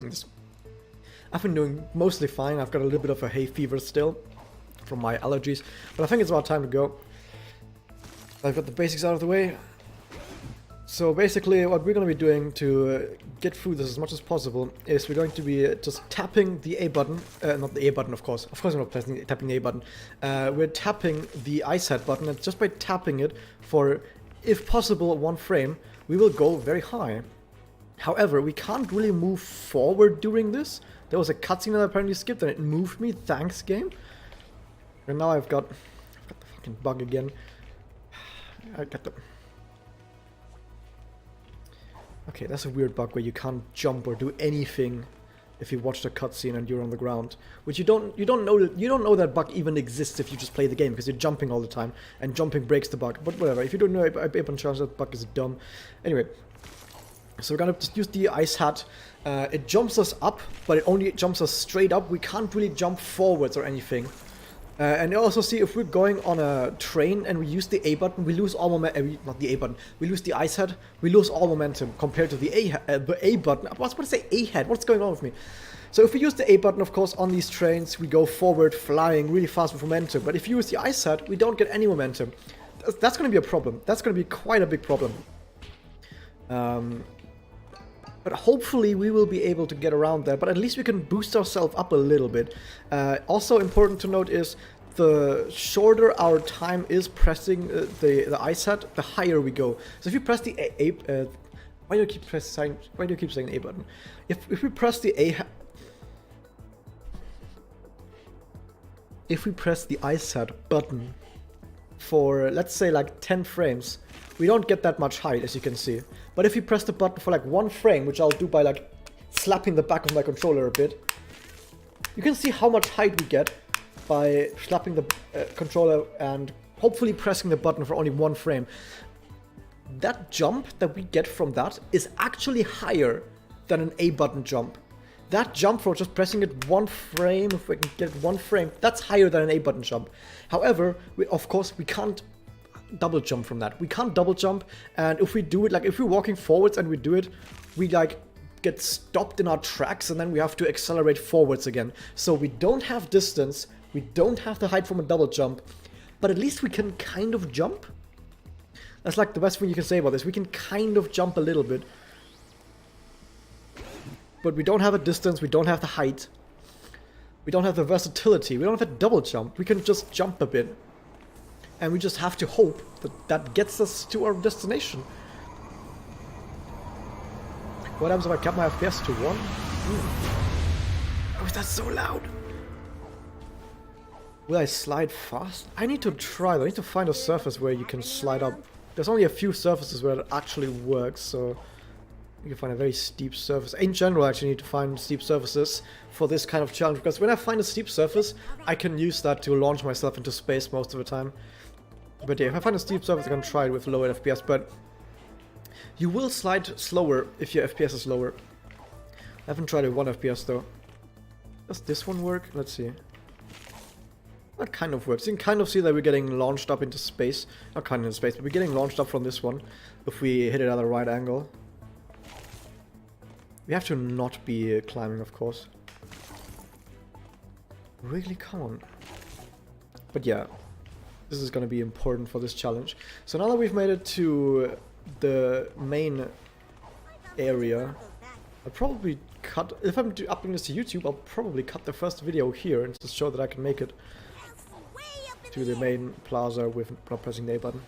Just, I've been doing mostly fine. I've got a little bit of a hay fever still from my allergies, but I think it's about time to go. I've got the basics out of the way. So basically what we're going to be doing to get through this as much as possible is we're going to be just tapping the A button, not the A button of course we're not tapping the A button, we're tapping the I set button, and just by tapping it for, if possible, 1 frame, we will go very high. However, we can't really move forward during this. There was a cutscene that I apparently skipped and it moved me, thanks game. And now I've got the fucking bug again. I got the... Okay, that's a weird bug where you can't jump or do anything if you watch the cutscene and you're on the ground. Which you don't know that bug even exists if you just play the game, because you're jumping all the time and jumping breaks the bug. But whatever, if you don't know Ape chance, that bug is dumb. Anyway, so we're gonna just use the ice hat. It jumps us up, but it only jumps us straight up. We can't really jump forwards or anything. And you also see if we're going on a train and we use the A button, we lose all momentum. Not the A button. We lose the ice head. We lose all momentum compared to the A button. I was about to say A head. What's going on with me? So if we use the A button, of course, on these trains, we go forward, flying really fast with momentum. But if you use the ice head, we don't get any momentum. That's going to be a problem. That's going to be quite a big problem. But hopefully we will be able to get around that, but at least we can boost ourselves up a little bit. Also important to note is the shorter our time is pressing the ice hat, the higher we go. So if you press the why do you keep saying A button? If we press the if we press the ice hat button for, let's say, like 10 frames, we don't get that much height, as you can see. But if you press the button for like 1 frame, which I'll do by like slapping the back of my controller a bit, you can see how much height we get by slapping the controller and hopefully pressing the button for only 1 frame. That jump that we get from that is actually higher than an A button jump. That jump for just pressing it 1 frame, if we can get 1 frame, that's higher than an A button jump. However, of course, we can't double jump from that. We can't double jump, and if we do it, like if we're walking forwards and we do it, we like get stopped in our tracks and then we have to accelerate forwards again. So we don't have distance, we don't have the height from a double jump, but at least we can kind of jump. That's like the best thing you can say about this. We can kind of jump a little bit. But we don't have a distance, we don't have the height. We don't have the versatility, we don't have a double jump. We can just jump a bit. And we just have to hope that that gets us to our destination. What happens if I cap my FPS to 1? Oh, that's so loud. Will I slide fast? I need to try though. I need to find a surface where you can slide up. There's only a few surfaces where it actually works, so you can find a very steep surface. In general, I actually need to find steep surfaces for this kind of challenge, because when I find a steep surface, I can use that to launch myself into space most of the time. But yeah, if I find a steep surface, I can try it with lower FPS, but you will slide slower if your FPS is lower. I haven't tried it with 1 FPS though. Does this one work? Let's see. That kind of works. You can kind of see that we're getting launched up into space. Not kind of into space, but we're getting launched up from this one if we hit it at the right angle. We have to not be climbing, of course. Really? Come on. But yeah, this is going to be important for this challenge. So now that we've made it to the main area, I'll probably cut... If I'm uploading this to YouTube, I'll probably cut the first video here and just show that I can make it to the main plaza with not pressing the A button.